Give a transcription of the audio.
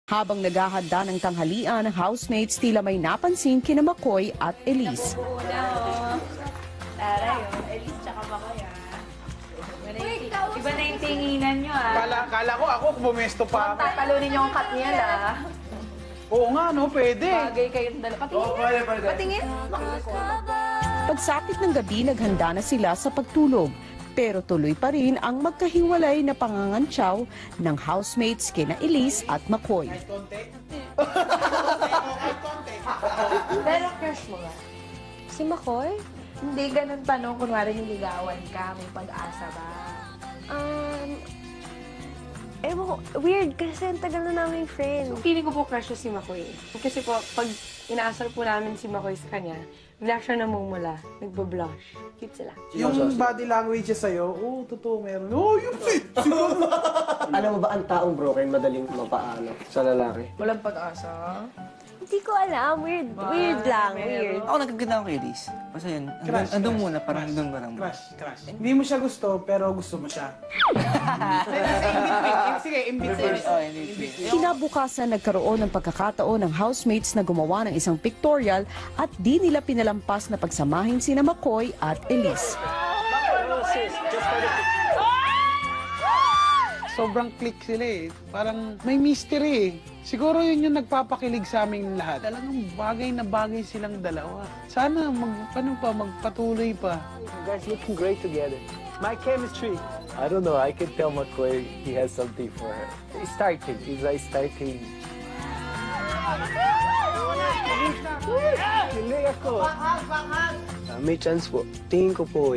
Habang naghahanda ng tanghalian, housemates tila may napansin kina McCoy at Elise. Taray, Elise tsaka McCoy Iba na yung tinginan nyo Kala ko ako bumesto pa ako. Tatalunin nyo ang cut niya Oo nga, no, pwede. Bagay kayong dalawa. Patingin. Patingin. Pagsapit ng gabi, naghanda na sila sa pagtulog. Pero tuloy pa rin ang magkahiwalay na pangangantsaw ng housemates kina Elise at McCoy. Pero crush mo ba? Si McCoy? Hindi, ganun tanong. Kunwari niligawan ka, may pag-asa ba? Ewan ko, weird kasi ang tagal na namin friend. Feeling ko po crush si McCoy. Kasi po, pag inaasar po namin si McCoy sa kanya, bigla siya namumula, nagbo-blush. Cute sila. Yung body language niya sa'yo, totoo meron. Yung fit! Alam mo ba ang taong broken madaling mapaano sa lalaki? Walang pag-asa? Hindi ko alam, weird. Weird lang, weird. Ako nagaganda ako kay Elise. Basta yun, andun muna, parang andun parang. Crush. Hindi mo siya gusto, pero gusto mo siya. Sige, in between. Kinabukasan, nagkaroon ng pagkakataon ng housemates na gumawa ng isang pictorial at di nila pinalampas na pagsamahin sina McCoy at Elise. Sobrang click sila eh. Parang may mystery eh. Siguro yun yung nagpapakilig sa aming lahat. Talagang bagay na bagay silang dalawa. Sana magpatuloy pa. You guys looking great together. My chemistry. I don't know. I can tell McCoy he has something for her. He's starting. He's starting. Kilig ako. May chance po. Tingin ko po,